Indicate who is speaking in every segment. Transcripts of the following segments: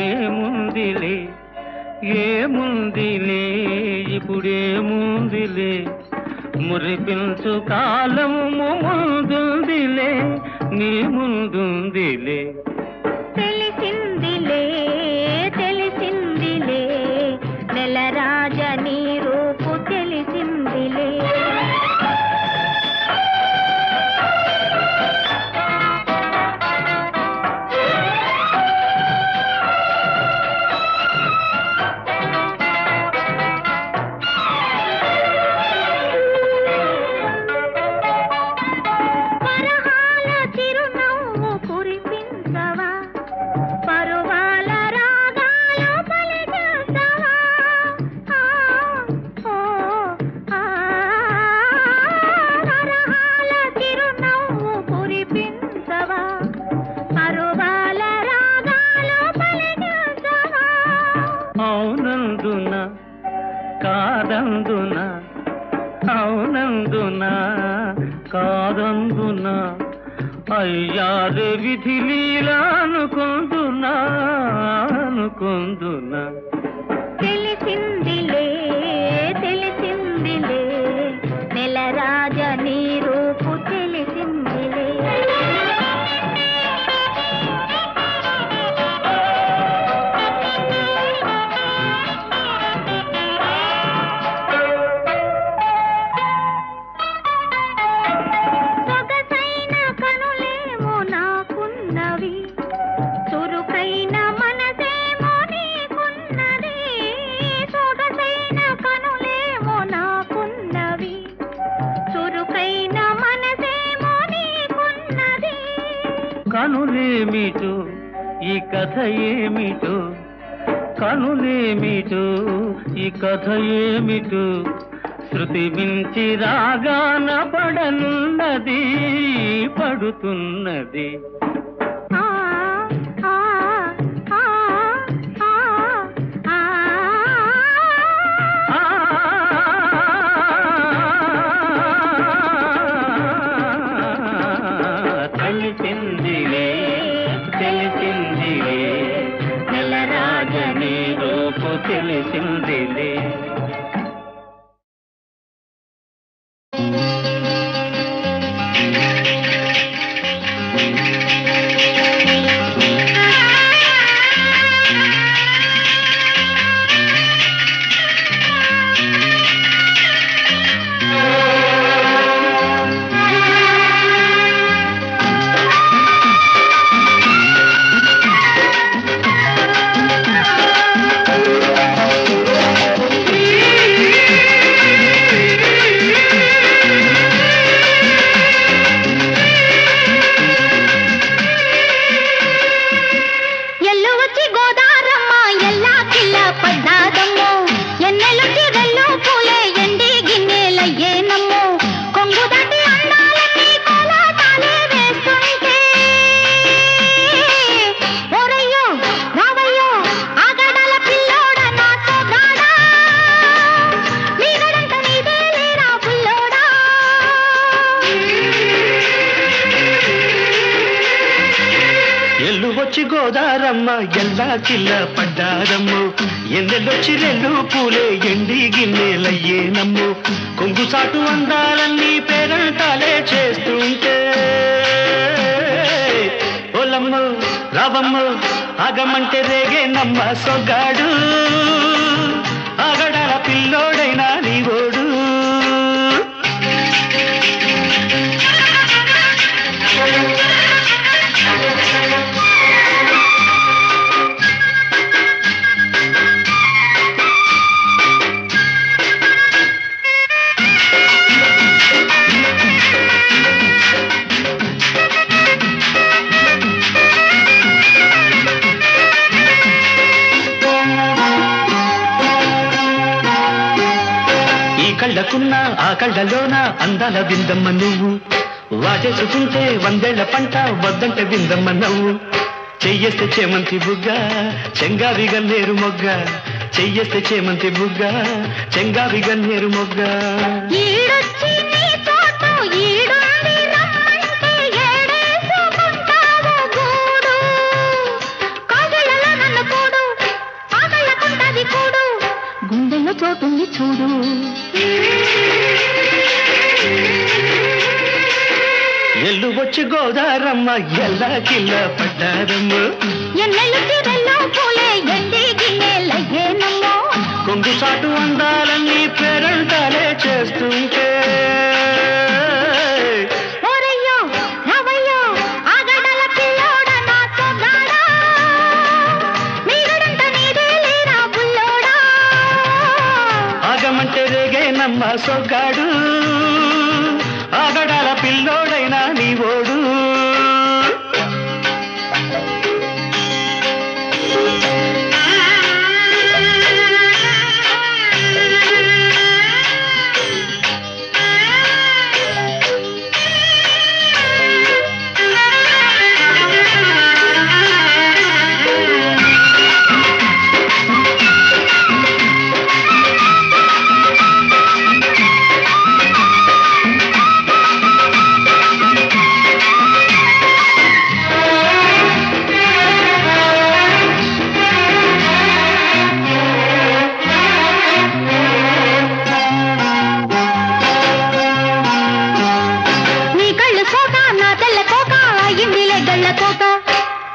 Speaker 1: ఇప్పుడేముందిలే ఏముందిలే ఇప్పుడేముందిలే మురిపించు కాలము ముందుందిలే నీ ముందుందిలే
Speaker 2: తెలిసిందిలే తెలిసిందిలే నెలరాజ నీ రూపు తెలిసిందిలే
Speaker 1: కాదందునా అయ్యారే విధి లీలా అనుకుందునా అనుకుందునా
Speaker 2: తెలిసిందిలే తెలిసిందిలే నెలరాజ నీ రూపు తెలిసిందిలే
Speaker 1: కనులేమిటో ఈ కథ ఏమిటో కనులేమిటో ఈ కథ ఏమిటో శృతి మించి రాగాన పడనున్నది పడుతున్నది తెలిసిందిలే తెలిసిందిలే నెలరాజ నీ రూపు తెలిసిందిలే గోదారమ్మ ఎల్లా కిల్ల పడ్డారమ్ము ఎన్నెల్లొచ్చి రెండు పూలే ఎండి గిన్నెలయ్యేనమ్ము కొంగు సాటు అందాలన్నీ పేరంటాలే చేస్తుంటే ఓలమ్మ రావమ్మ ఆగమంటే రేగేనమ్మ సొగ్గాడు ఆగడాల పిల్లోడైనా నీవోడు కళ్ళకున్న ఆ కళ్ళలోన అందాల విందమ్మ నువ్వు వాటేసుకుంటే వందేళ్ల పంట వద్దంటే విందమ్మ నవ్వు చెయ్యేస్తే చేమంతి బుగ్గ చెంగావి గన్నేరు మొగ్గ చెయ్యేస్తే చేమంతి బుగ్గ చెంగావి గన్నేరు మొగ్గ
Speaker 2: నన్ను అవుతుంది చూడు.
Speaker 1: ఎల్లు వచ్చి గోదారమ్మ ఎల్లా కిల్ల పడ్డారమ్మ.
Speaker 2: ఎన్నెల్లు తిరల్లో పూలే ఎండి గిన్నెలయ్యేనమ్మో.
Speaker 1: కొంగు చాటు అందాలన్నీ పేరంటాలే చేస్తుంటే నమ్మ సొగ్గాడు ఆగడాల పిల్లోడైనా నీవోడు.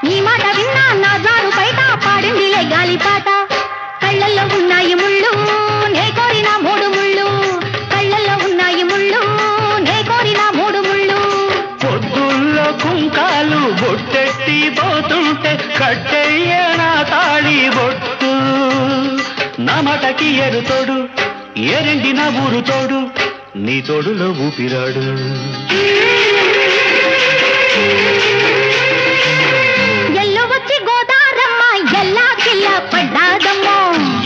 Speaker 2: నీ మాట విన్నా నా జారు బయట పాడిందిలే గాలిపాట. కళ్ళల్లో ఉన్నాయి ముళ్ళు నే కోరిన మూడు ముళ్ళు. కళ్ళల్లో ఉన్నాయి ముళ్ళు నే కోరిన మూడు ముళ్ళు.
Speaker 1: పొద్దుల్లో కుంకాలు బొట్టెట్టి పోతుంటే కట్టెయ్య నా తాళి బొట్టు. నా మాటకి ఎరుతోడు ఎరండి నా ఊరు తోడు నీ తోడులో ఊపిరాడు.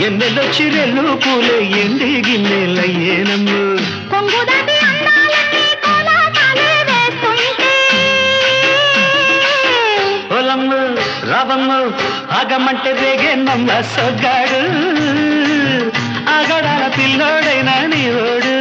Speaker 1: ఎన్నెలొచ్చి రెల్లు పూలే ఎండి గిన్నెలయ్యేనమ్మ.
Speaker 2: కొంగుదాటి అందాలన్నీ కోలాటాలే వేస్తుంటే
Speaker 1: పొలమ్మ రావమ్మ ఆగమంటే రేగేనమ్మ సొగ్గాడు ఆగడాల పిల్లోడైనా నీవోడు.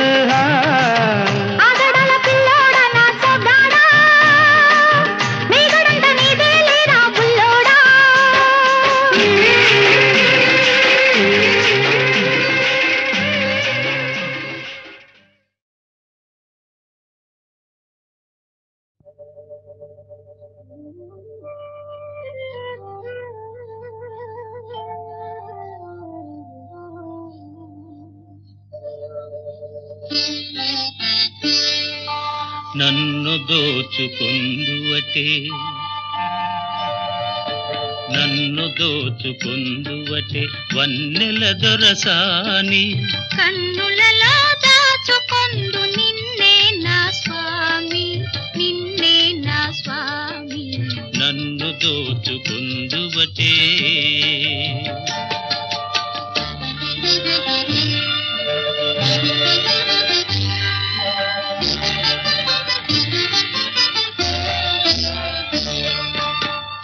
Speaker 3: నన్ను దోచుకుందువటే నన్ను దోచుకుందువటే వన్నెల దొరసాని.
Speaker 2: కన్నులలో దాచుకొందు నిన్నే నా స్వామి నిన్నే నా స్వామి.
Speaker 3: నన్ను దోచుకుందువటే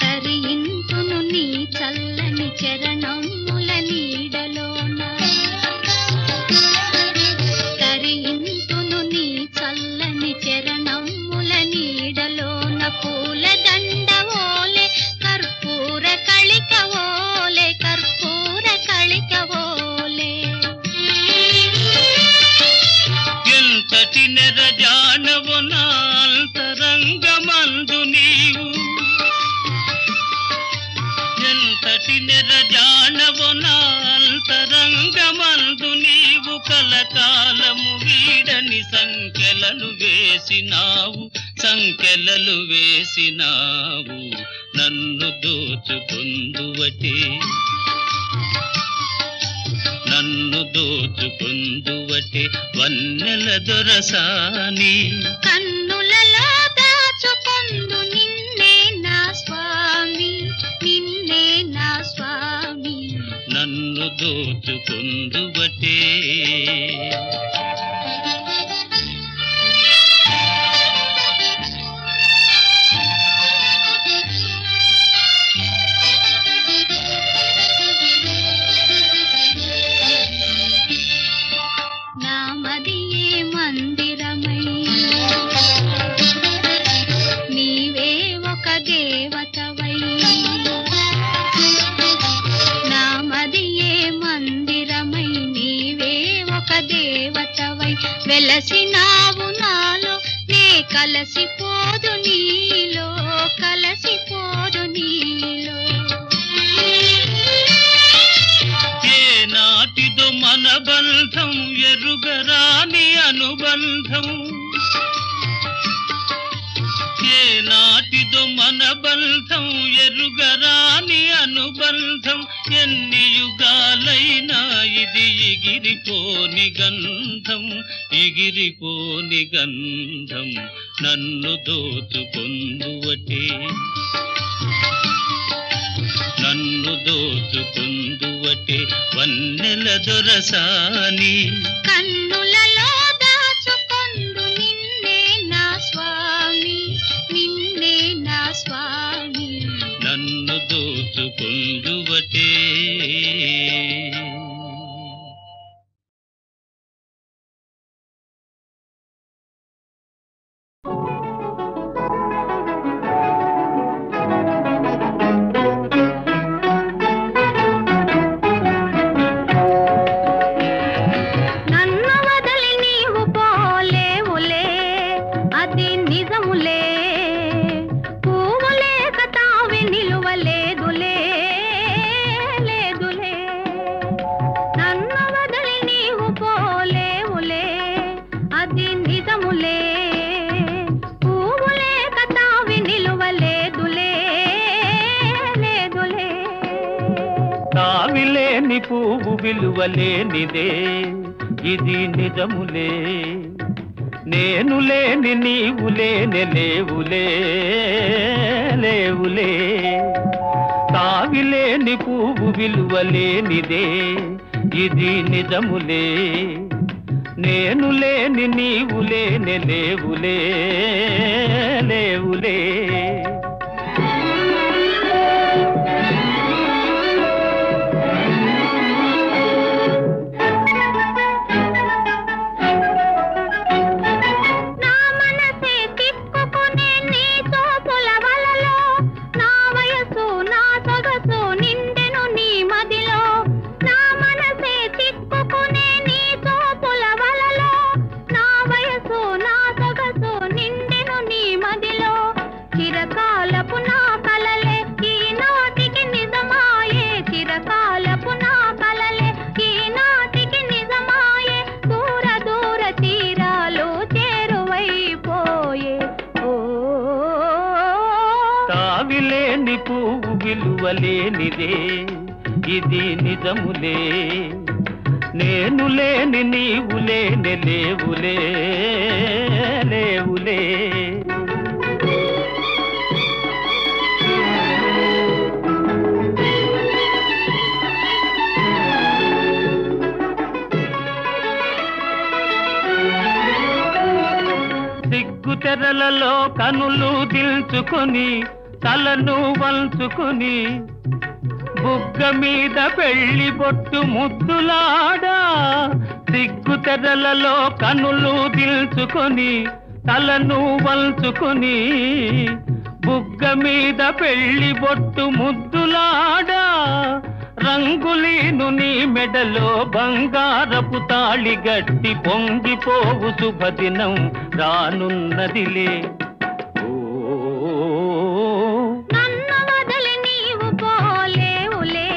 Speaker 2: తరింతును నీ చల్లని చరణముల నీడలోన. తరింతును నీ చల్లని చరణముల నీడలోన. పూల దండ ఓలే కర్పూర కళిక ఓలే కర్పూర కళిక ఓలే.
Speaker 3: ఎంతటి నెరజానవు నా అంతరంగమందు నీవు. ఎంతటి నెరజానవు నా అంతరంగమందు నీవు. కలకాలము వీడని సంఖ్యలను వేసినావు సంఖ్యలలు వేసినావు. నన్ను దోచుకుందువటే నన్ను దోచుకుందువటే వన్నెల దొరసాని.
Speaker 2: కన్నులలో దాచుకొందు నిన్నే నా స్వామి నిన్నే నా స్వామి.
Speaker 3: నన్ను దోచుకుందువటే
Speaker 2: నామదియే మందిరమై నీవే ఒక దేవతవై. నామదియే మందిరమై నీవే వెలసినావు నాలో నే కలసిపోదు నీలో కలసిపోదు నీలో
Speaker 3: ఏ నాటిదో మన బంధం ఎరుగరాని అనుబంధం ఏ నాటిదో మన బంధం ఎరుగరాని అనుబంధం ఎన్ని యుగాలైనా ఇది ఎగిరిపోని గంధం ఎగిరిపోని గంధం నన్ను దోచుకొందువటే నన్ను దోచుకొందువటే వన్నెల దొరసాని
Speaker 2: కన్నులలో దాచుకొందు నిన్నే నా స్వామి నిన్నే నా స్వామి
Speaker 3: నన్ను దోచుకొందువటే
Speaker 1: తావిలేని పువ్వు విలువలేనిదే ఇది నిజములే నేను లేని నీవు లేని లేవులే లేవులే తావిలేని పువ్వు విలువలేనిదే ఇది నిజములే నేను లేని నీవు లేని లేవులే లేవులే తావిలేని పువ్వు విలువలేనిదే ఇది నిజములే నేను లేని నీవు లేని లేవులే లేవులే సిగ్గుతెరలలో కనులు దిల్చుకొని తలను వంచుకొని బుగ్గ మీద పెళ్లి బొట్టు ముద్దులాడా సిగ్గుతెరలలో కనులు దిల్చుకొని తలను వంచుకొని బుగ్గ మీద పెళ్లి బొట్టు ముద్దులాడా రంగులీను నీ మెడలో బంగారపు తాళి గట్టి పొంగిపోవు శుభదినం రానున్నదిలే
Speaker 2: నన్ను వదిలి నీవు పోలేవులే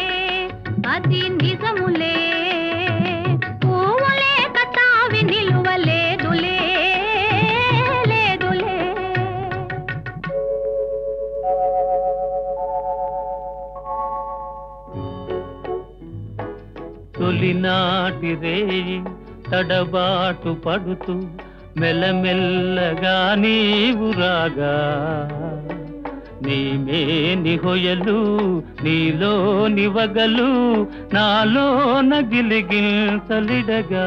Speaker 2: అది నిజములే పువ్వులే కతావి నిలువలేదులే లేదులే
Speaker 1: తొలినాటి రేయి తడబాటు పడుతూ మెల్లమెల్లగా నీవు రాగా నీమేని హొయలు నీలో నివగలు నాలోన గిలిగిల్సలిడగా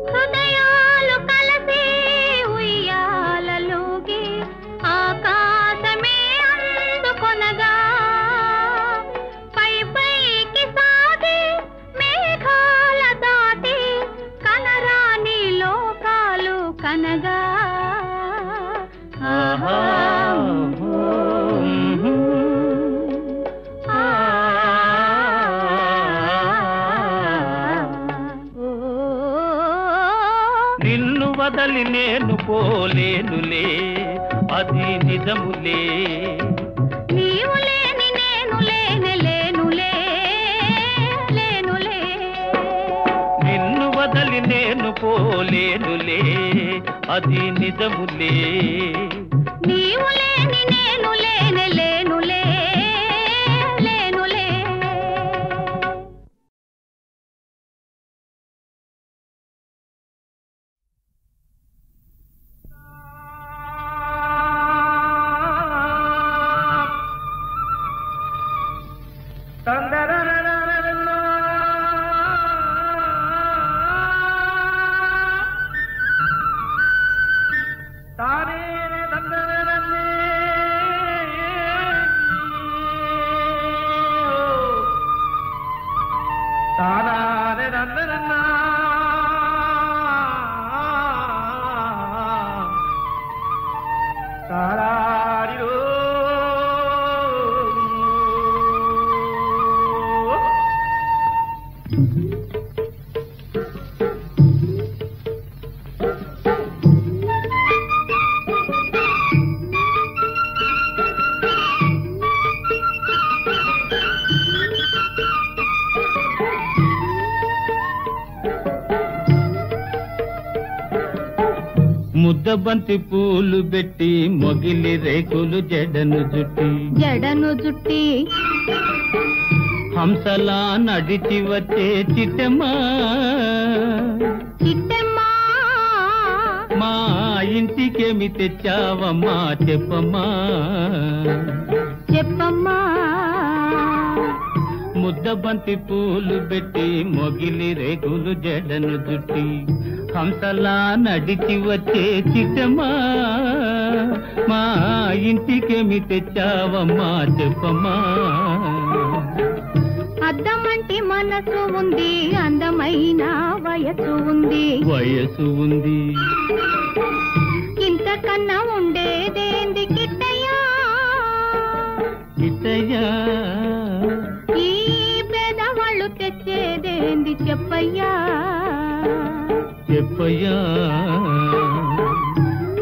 Speaker 2: హృదయాలు కలిసి ఉయ్యాలలోగి ఆకాశమే అందుకొనగా పై పైకి సాగి మేఘాల దాటి కనరాని లోకాలు కనగా
Speaker 1: ఆహా
Speaker 3: వదలి నేను పోలేనులే అది నిజములే
Speaker 2: నీవు లేని నేను లేనులే లేనులే
Speaker 3: నిన్ను వదలి నేను పోలేనులే అది నిజములే
Speaker 2: నీవు లేని నేను లేనులే లేనులే
Speaker 3: ముద్దబంతి పూలు పెట్టి మొగిలి రేకులు జడను జుట్టి హంసలా నడిచి వచ్చే చిట్టమ్మా మా ఇంటికేమి తెచ్చావమ్మా చెప్పమ్మా ముద్దబంతి పూలు పెట్టి మొగిలి రేకులు జడను జుట్టి హంసలా నడిచి వచ్చే చిట్టమ్మా మా ఇంటికేమి తెచ్చావమ్మా చెప్పమ్మా
Speaker 2: అద్దమంటి మనసు ఉంది అందమైన వయసు ఉంది ఇంతకన్నా ఉండేదేంది కిట్టయ్యా ఈ పేదవాళ్ళు తెచ్చేదేంది చెప్పయ్యా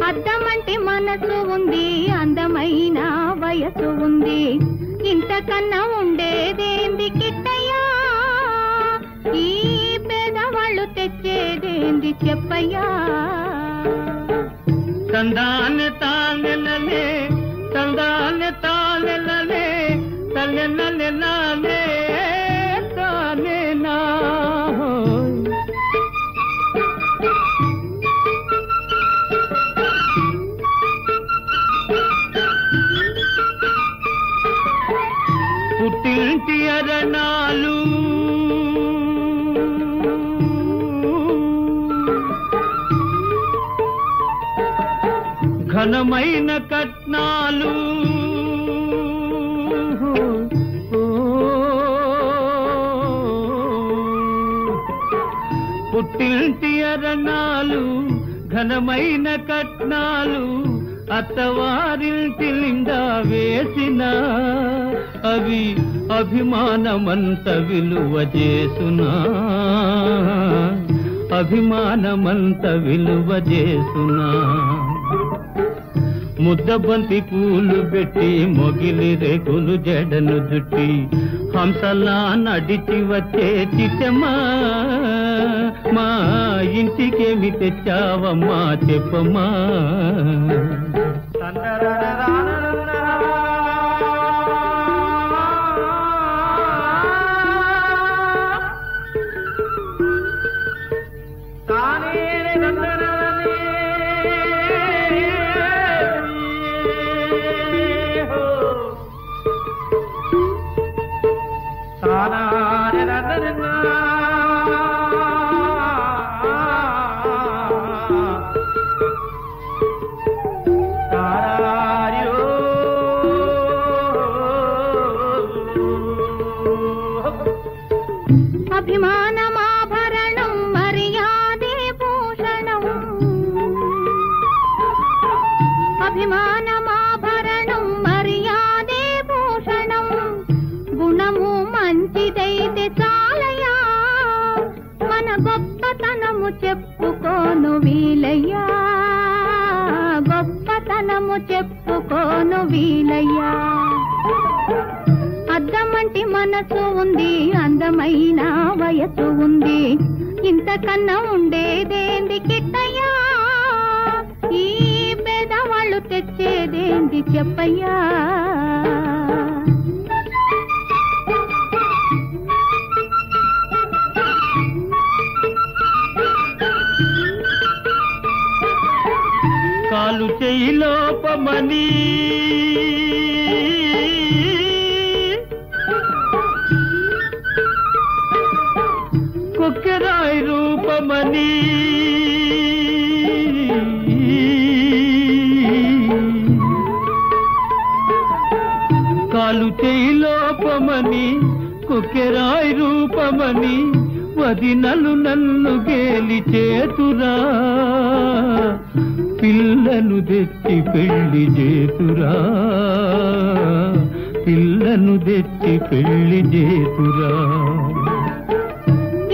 Speaker 2: అద్దమంటి మనసు ఉంది అందమైన వయసు ఉంది ఇంతకన్నా ఉండేదేంది కిట్టయ్యా ఈ పేదవాళ్ళు తెచ్చేదేంది చెప్పయ్యా
Speaker 3: తందాన్ని తానెలలే తందాన్ని తానెలలే తల్లెనలెలలే తానెనా పుట్టింటి అరణాలు ఘనమైన కట్నాలు పుట్టింటి అరణాలు ఘనమైన కట్నాలు అత్తవారింటి నిండా వేసిన అవి అభిమానమంత విలువ చేసునా అభిమానమంత విలువ చేసునా ముద్దబంతి పూలు పెట్టి మొగిలి రేకులు జడను జుట్టి హంసలా నడిచి వచ్చే చిట్టమ్మా మా ఇంటికేమి తెచ్చావమ్మా చెప్పమ్మా
Speaker 2: అభిమానమాభరణం మర్యాదే భూషణం అభిమానమాభరణం మర్యాదే భూషణం గుణము మంచిదైతే చాలయా చెప్పుకోను వీలయ్యా. అద్దమంటి మనసు ఉంది, అందమైన వయసు ఉంది, ఇంతకన్నా ఉండేదేంది కిట్టయ్యా? ఈ పేదవాళ్ళు తెచ్చేదేంది చెప్పయ్యా?
Speaker 3: కాలు చేయి లోపమని కొక్కెరాయి రూపమని కాలు చేయి లోపమని కొక్కెరాయి రూపమని వదినలు నన్ను గేలి చేతురా, పిల్లను తెచ్చి పెళ్లి చేతురా, పిల్లను తెచ్చి పెళ్లి చేతురా.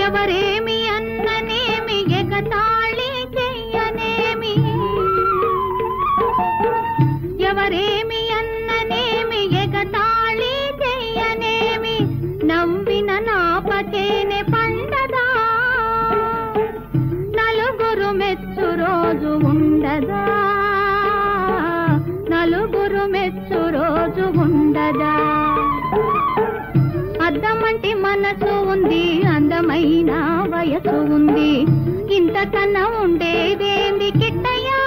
Speaker 2: ఎవరేమి అన్ననేమి ఎగతాళి చెయ్యనేమి, ఎవరేమి అన్ననేమి ఎగతాళి చెయ్యనేమి, నవ్విన నాపకేనే పండదా, నలుగురు మెచ్చు రోజు ఉండదా, నలుగురు మెచ్చు రోజు ఉండదా? అద్దమంటి మనసు ఉంది, అందమైన వయసు ఉంది, ఇంతకన్నా ఉండేదేంది కిట్టయ్యా?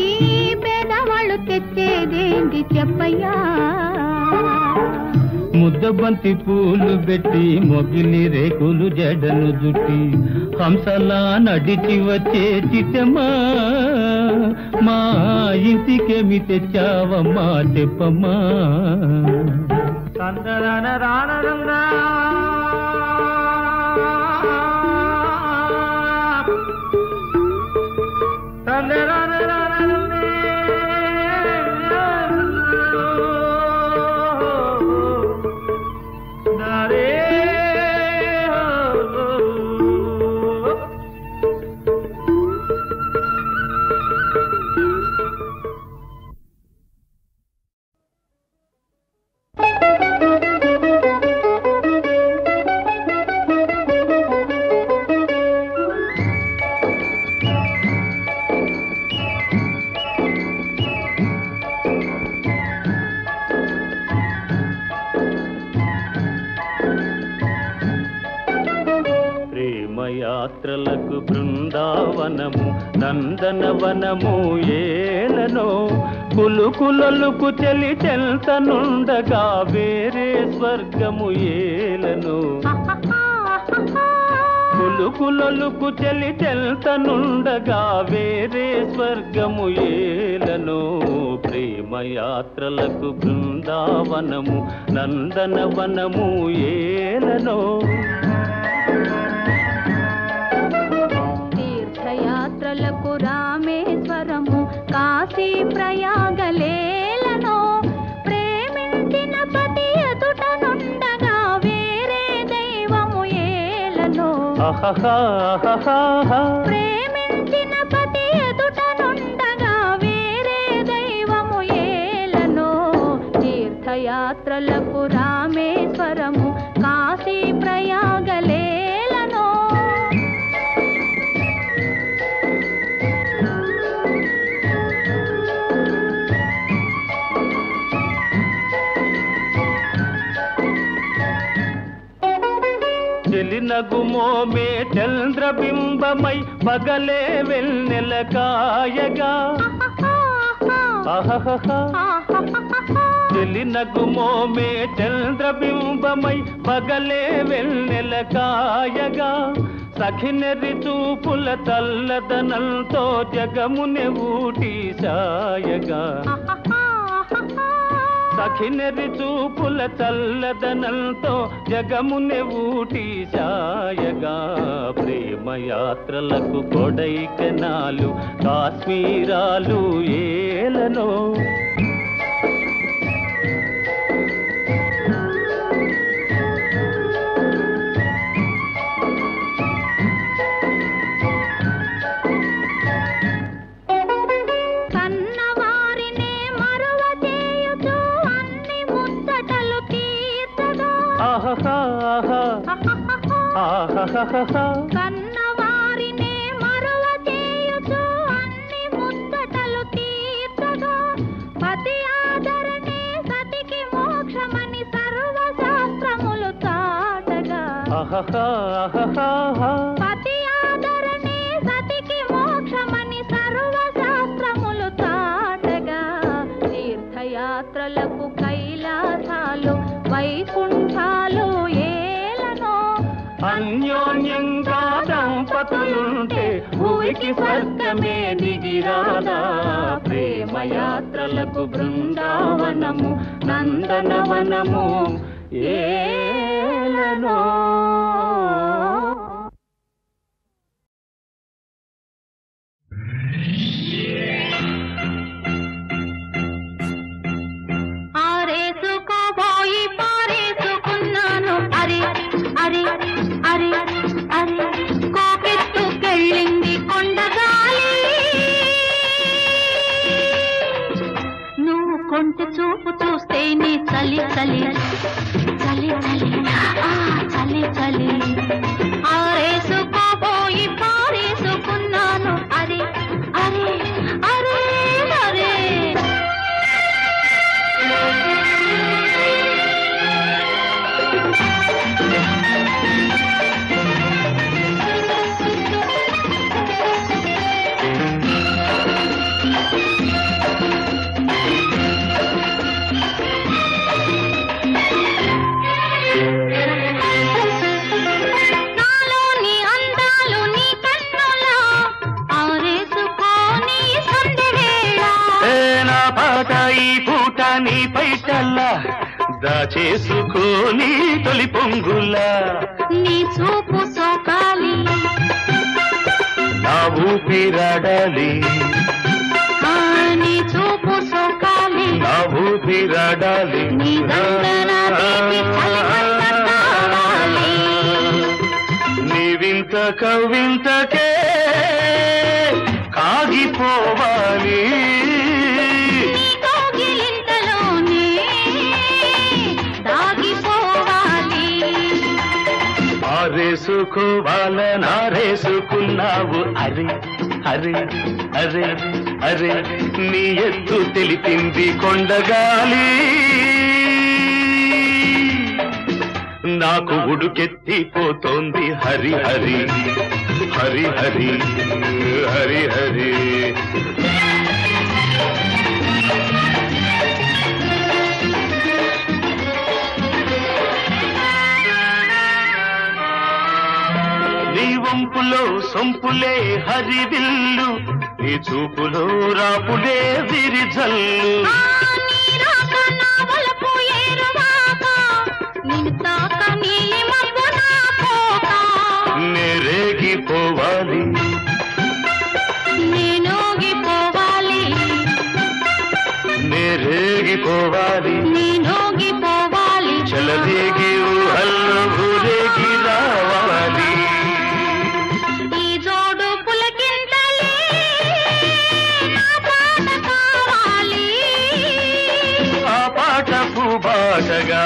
Speaker 2: ఈ పేదవాళ్ళు తెచ్చేదేంది చెప్పయ్యా?
Speaker 3: ముద్దబంతి పూలు పెట్టి మొగిలి రేకులు జడను జుట్టి హంసలా నడిచి వచ్చే చిట్టమ్మా, మా ఇంటికేమి తెచ్చావమ్మా చెప్పమ్మా. యాత్రలకు బృందావనము నందనవనము ఏలనో, కులుకులొలుకు చెలి చెల్తనుండగా వేరే స్వర్గము ఏలనో, కులుకులొలుకు చెలి చెల్తనుండగా వేరే స్వర్గము ఏలనో. ప్రేమయాత్రలకు బృందావనము నందనవనము ఏలనో.
Speaker 2: తీర్థయాత్రలకు రామేశ్వరము కాశీ ప్రయాగలేలనో, ప్రేమించిన పతి ఎదుట నుండగా వేరే దైవము ఏలనో, ప్రేమించిన పతి ఎదుట నుండగా వేరే దైవము ఏలనో. తీర్థయాత్రలకు రామేశ్వరము కాశీ ప్రయాగలేలనో.
Speaker 3: చెలినగుమోమే చంద్రబింబమై పగలే వెన్నెల కాయగా, చెలినగుమోమే చంద్రబింబమై పగలే వెన్నెల కాయగా, సఖినెరి చూపుల తల్లదనంతో జగముని ఊటి సాయగా, సఖినెరి చూపుల చల్లదనంతో జగముని ఊటి సాయగా. ప్రేమయాత్రలకు కొడైకెనాలు కాశ్మీరాలు ఏలనో.
Speaker 2: కన్నవా కన్నవారినే మరువ చేయుచు అన్ని ముచ్చటలు తీర్చగా పతి ఆదరణే సతికి మోక్షమని సర్వశాస్త్రములు చాటగా పతి ఆదరణే సతికి మోక్షమని సర్వశాస్త్రములు చాటగా తీర్థయాత్రలకు కైలాసాలు వైకుంఠాలు ఏలనో
Speaker 3: అన్యోన్యంగా దంపతులుంటే భూమికి స్వర్గమే దిగిరాదా ప్రేమయాత్రలకు బృందావనము నందనవనము ఏలనో
Speaker 2: ఆరేసుకోబోయి పారేసుకున్నాను అరే అరే అరే అరే కోపెత్తుకెళ్ళింది కొండగాలి నువ్వు కొంచె చూపు చూస్తే నీ చలి చలి చలి చలి చలి చలి ఆరేసుకోబోయి పారేసుకున్నాను అరే అరే అరే అరే
Speaker 1: ఈ పూట నీ పైటల్లా దాచేసుకోని తొలి పొంగులా
Speaker 2: నీ చూపు సోకాలి
Speaker 1: నా ఊపిరాడాలి
Speaker 2: నీ చూపు సోకాలి
Speaker 1: నా ఊపిరాడాలి
Speaker 2: నీ గంగన తీపి చలిమంట కావాలి
Speaker 1: నీ వింత కవింతకే కాగిపోవాలి ఆరేసుకోవాలనారేసుకున్నావు అరే అరే అరే అరే నీ ఎత్తు తెలిపింది కొండగాలి నాకు ఉడుకెత్తిపోతోంది హరి హరి హరి హరి హరి హరి నీ వంపులో సొంపులే హరివిల్లు నీ చూపులో రాపులే విరిజల్లు నేరేగిపోవాలి
Speaker 2: నేనోగిపోవాలి
Speaker 1: నేరేగిపోవాలి
Speaker 2: నేనోగిపోవాలి
Speaker 1: చలదేగి ఊహల్లో ఊరేగి రావాలి
Speaker 2: ఈ జోడు పులకింతలే నా పాట కావాలి
Speaker 1: ఆ పాట పూబాటగా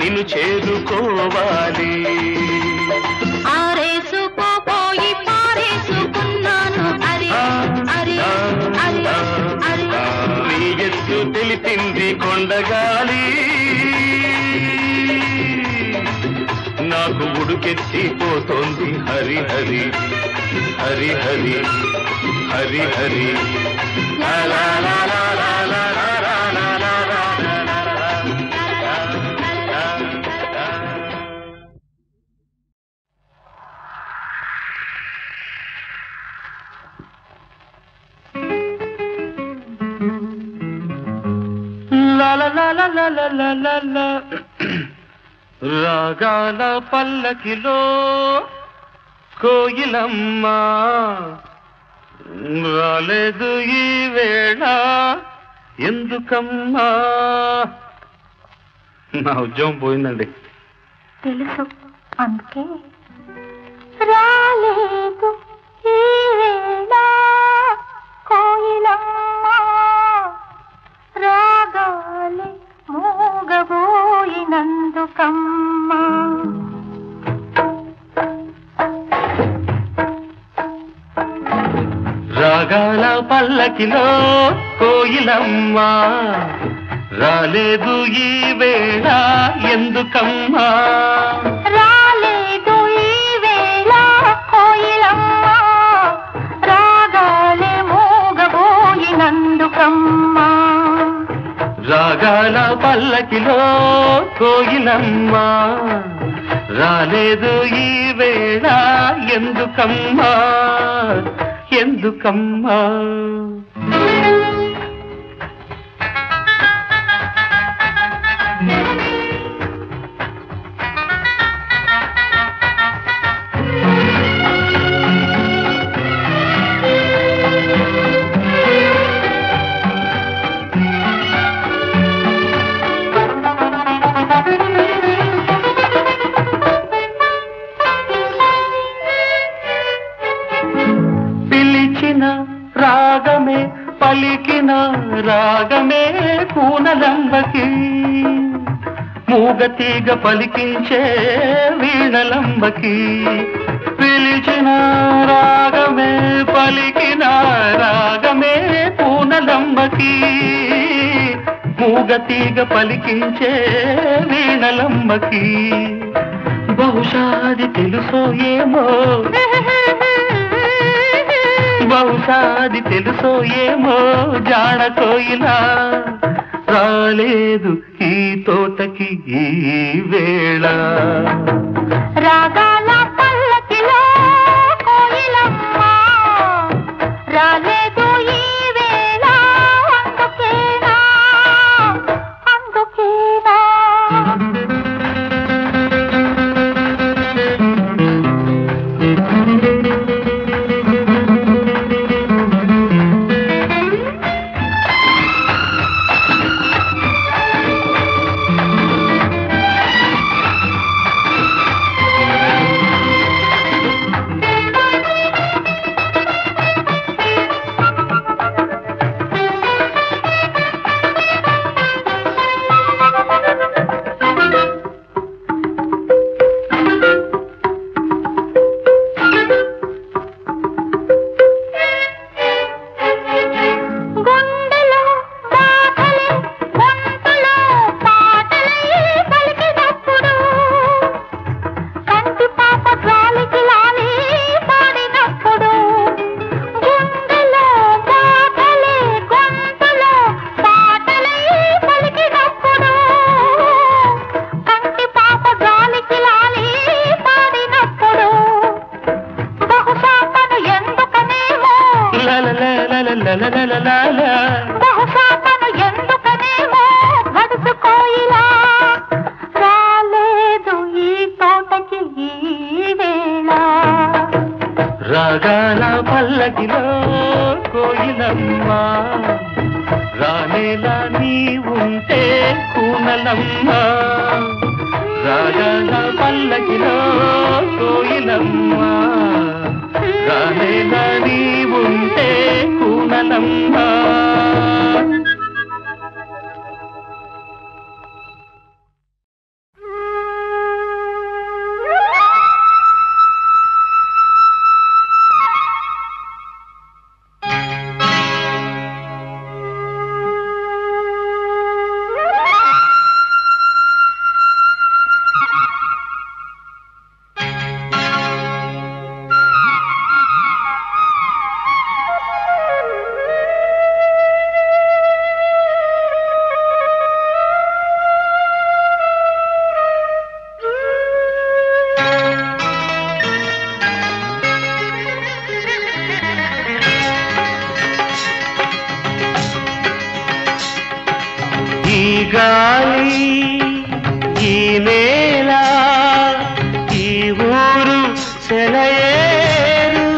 Speaker 1: నిన్ను చేరుకోవాలి
Speaker 2: ఆరేసుకోపోయి పారేసుకున్నాను అరే అరే అరే అరే
Speaker 1: నీ ఎత్తు తెలిపింది కొండగాలి నాకు ఉడుకెత్తిపోతోంది హరి హరి హరి హరి హరి హరి లా లా లా లా లా లా లా లా లా లా లా లా లా. రాగాల పల్లకిలో కోయిలమ్మ రాలేదు ఈ వేళ ఎందుకమ్మా నా ఉద్యోగం పోయిందండి
Speaker 2: తెలుసు అందుకే రాలేదు ఈ వేళ కోయిలమ్మ రాగాలి మూగబోయినందుకమ్మా
Speaker 1: పల్లకిలో కోయిలమ్మ రాలేదు ఈ వేళ ఎందుకమ్మా
Speaker 2: రాలేదు ఈ వేళ కోయిలమ్మ రాగాలే మూగబోయినందుకమ్మా
Speaker 1: రాగాల పల్లకిలో కోయిలమ్మ రాలేదు ఈ వేళ ఎందుకమ్మా ఎందుకమ్మా రాగమే పలికిన రాగమే కూనలంబకి మూగతీగ పలికించే వీణలంబకి పిలిచిన రాగమే పలికిన రాగమే కూనలంబకి మూగతీగ పలికించే వీణలంబకి బహుశాది తెలుసో ఏమో బహుశాది తెలుసో ఏమో జాడ కోయిలా రాలేదు ఈ తోటకి ఈ వేళ
Speaker 2: రాగాల పల్లకిలో కోయిలమ్మ రాలేదు ఈ వేళ అందుకేనా అందుకేనా బహుశాతను ఎందుకనేమో గడుసు కోయిలా రాలేదు ఈ తోటకి ఈ వేళ
Speaker 1: రాగాల పల్లకిలో కోయిలమ్మ రానేలా నీ ఉంటే కూనలమ్మ రాగాల పల్లకిలో కోయిలమ్మ రానేలా నీ ఉంటే కూనలమ్మ గాలి ఈ నేల ఈ ఊరు సెలయేరు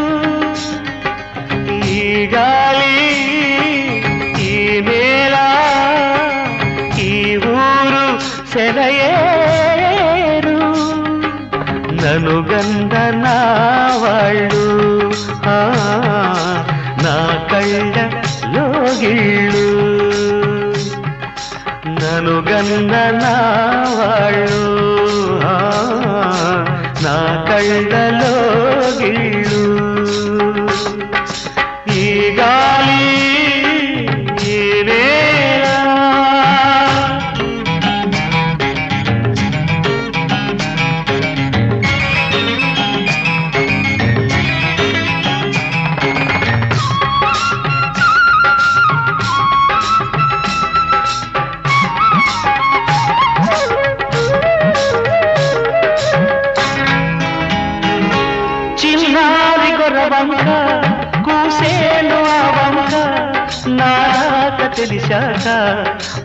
Speaker 1: ఈ గాలి ఈ నేల ఈ ఊరు సెలయేరు నన్ను గంధనా వాళ్ళు నా కళ్ళలో గిళ్ళు నన్ను గంధనా వాళ్ళు నా కళ్ళలో గిళ్ళు ఈ గాలి తెలిసాక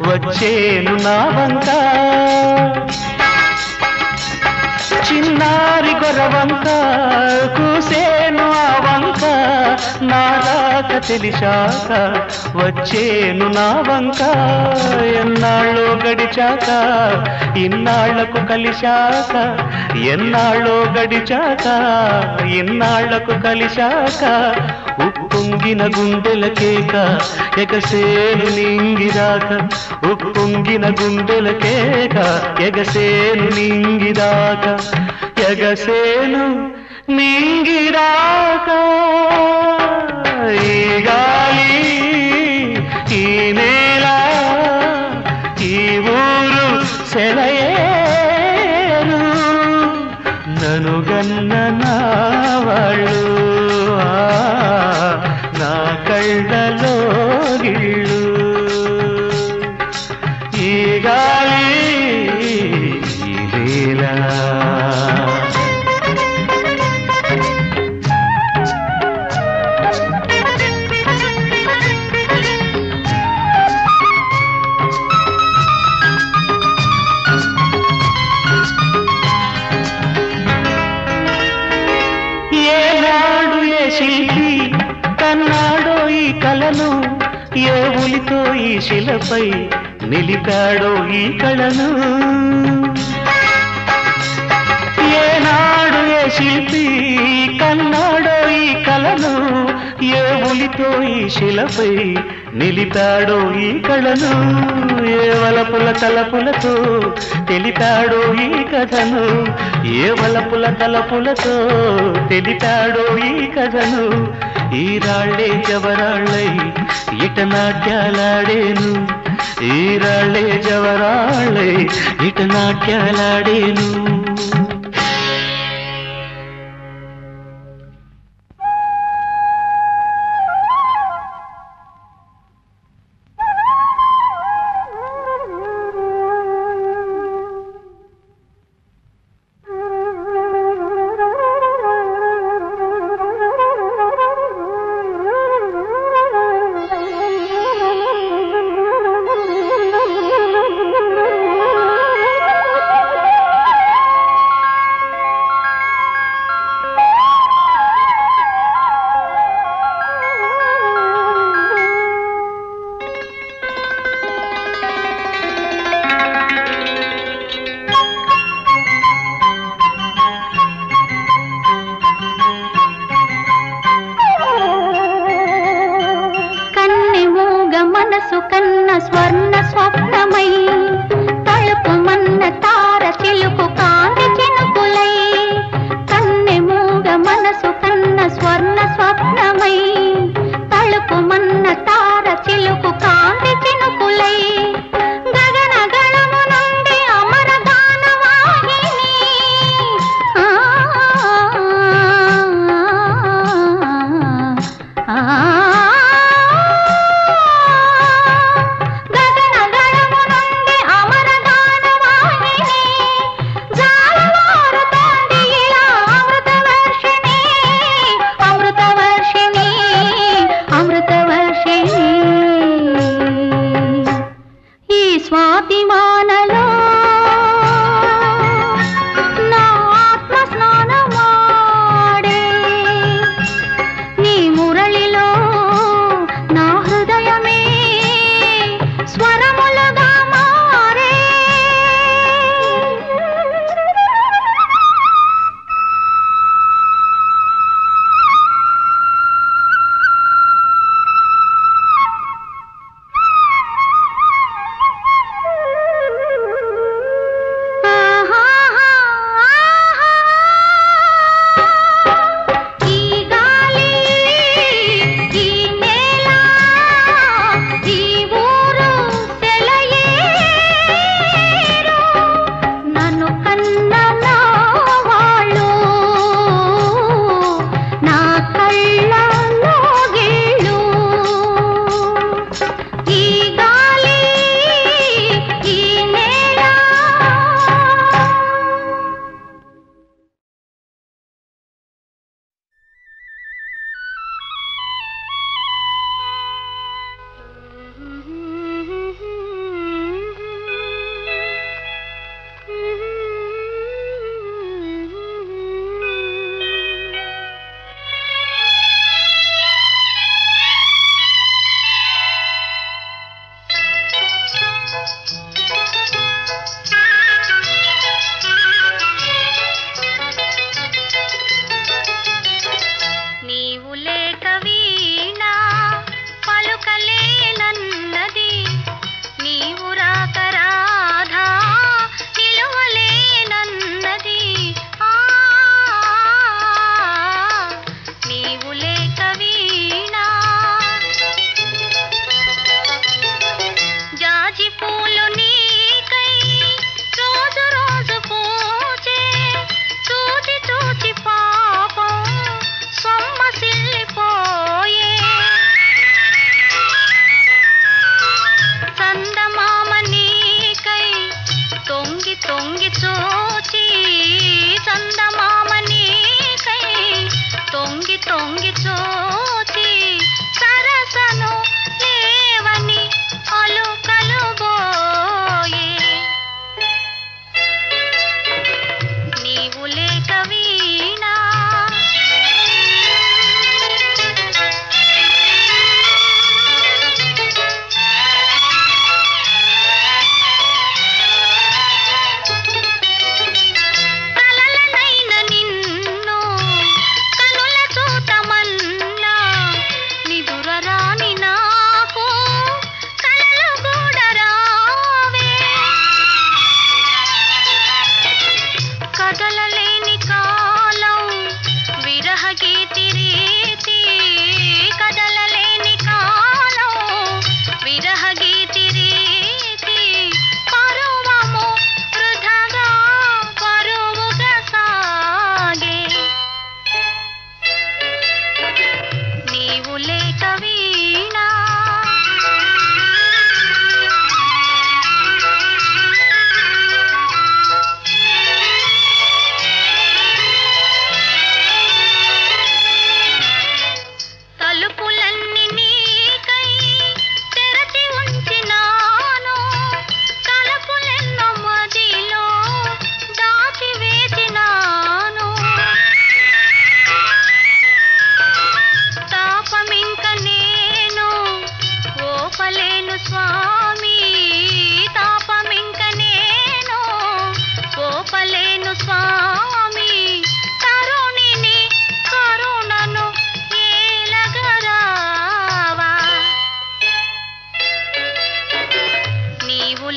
Speaker 1: వచ్చేను నా వంక చిన్నారి గొరవంక కూసేను ఆ వంక నా రాక తెలిసాక వచ్చేను నా వంక ఎన్నాళ్ళో గడిచాక ఇన్నాళ్లకు కలిశాక ఎన్నాళ్ళో గడిచాక ఇన్నాళ్లకు కలిశాక ఉప్పొంగిన గుండెల కేక ఎగసేను నింగిరాక ఉప్పొంగిన గుండెల కేక ఎగసేను నింగిరాక ఎగసేను నింగిరాక ఈ గాలి ఈ నేల ఈ ఊరు సెలయేరు ననుగన్న నా వాళ్ళు నా కళ్ళలో గిళ్ళు ఈ గాలి ఈ నేల శిల్పి కన్నాడో ఈ కళను ఏ ఉలితో ఈ శిలపై నిలిపాడో ఈ కళను ఏనాడు ఏ శిల్పి కన్నాడో ఈ కళను ఏ ఉలితో ఈ శిలపై నిలిపాడో ఈ కళను ఏ వలపుల తలపులతో తెలిపాడో ఈ కథను ఏ వలపుల తలపులతో తెలిపాడో ఈ కథను ఈ రాళ్ళే జవరాళ్ళై ఇట నాట్యాలాడేను ఈ రాళ్ళే జవరాళ్ళై ఇట నాట్యాలాడేను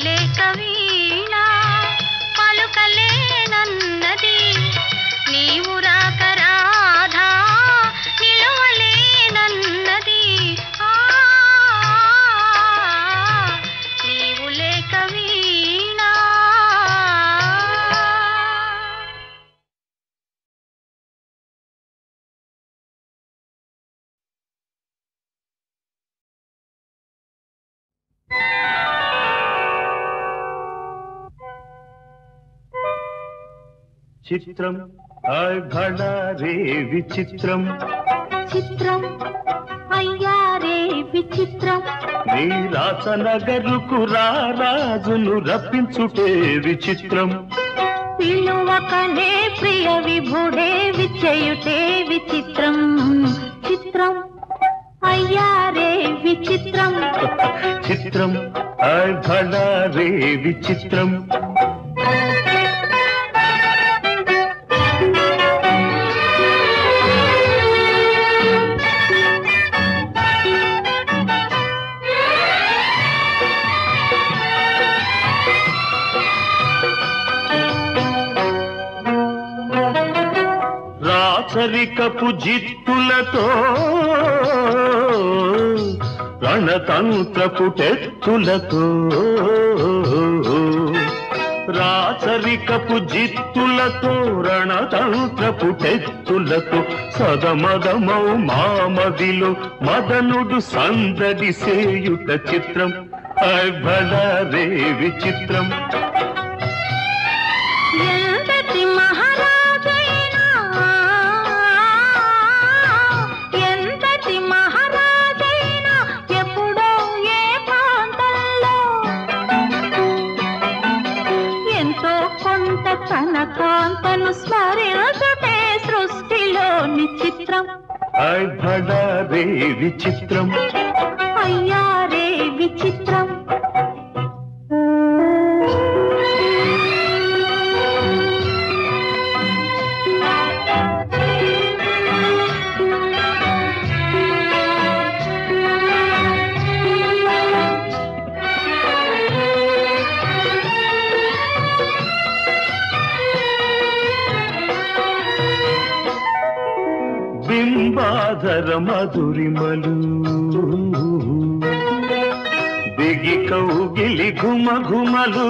Speaker 2: లేక వీణా పలుకలేనన్నది నీవు రాక రాధా నిలవలేనన్నది నీవు లేక వీణా.
Speaker 1: చిత్రం భళా రే విచిత్రం
Speaker 2: చిత్రం అయ్యా రే విచిత్రం
Speaker 1: నీ రాసనగరుకు రాజును రప్పించుటే విచిత్రం
Speaker 2: పిలువకనే ప్రియ విభుడే విచేయుటే విచిత్రం చిత్రం అయ్యా రే విచిత్రం
Speaker 1: చిత్రం భళా రే విచిత్రం రాచరికపు జిత్తులతో రణతంత్రపు టెత్తులతో రాచరికపు జిత్తులతో రణతంత్రపు టెత్తులతో సదమదమౌ మామదిలో మదనుడు సందడి సేయుట చిత్రం భళా రే విచిత్రం.
Speaker 2: ఎంతటి మహారాజైనా ఎంతటి మహారాజైనా ఎప్పుడో ఏ ప్రాంతంలో ఎంతో కొంత తన కాంతను స్మరించుటే సృష్టిలోని చిత్రం
Speaker 1: భళా రే విచిత్రం
Speaker 2: అయ్యా రే విచిత్రం.
Speaker 1: బింబాధర మధురిమలు బిగి కౌగిలి ఘుమ ఘుమలు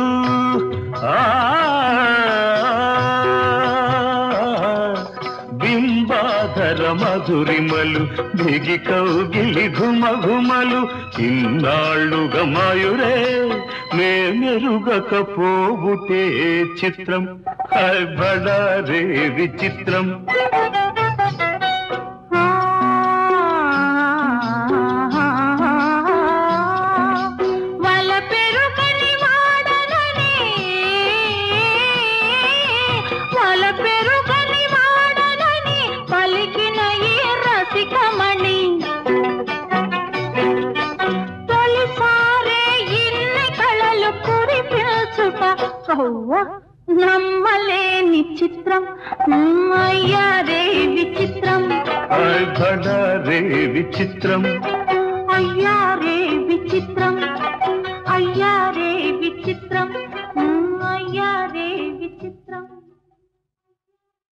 Speaker 1: బింబాధర మధురిమలు బిగి కౌగిలి ఘుమ ఘుమలు ఇన్నాళ్ళుగా మాయురే మేమెరుగకపోబుటే చిత్రం భళా రే విచిత్రం.
Speaker 2: నమ్మలేని చిత్రం అయ్యా రే విచిత్రం
Speaker 1: భళా రే విచిత్రం
Speaker 2: అయ్యా రే విచిత్రం.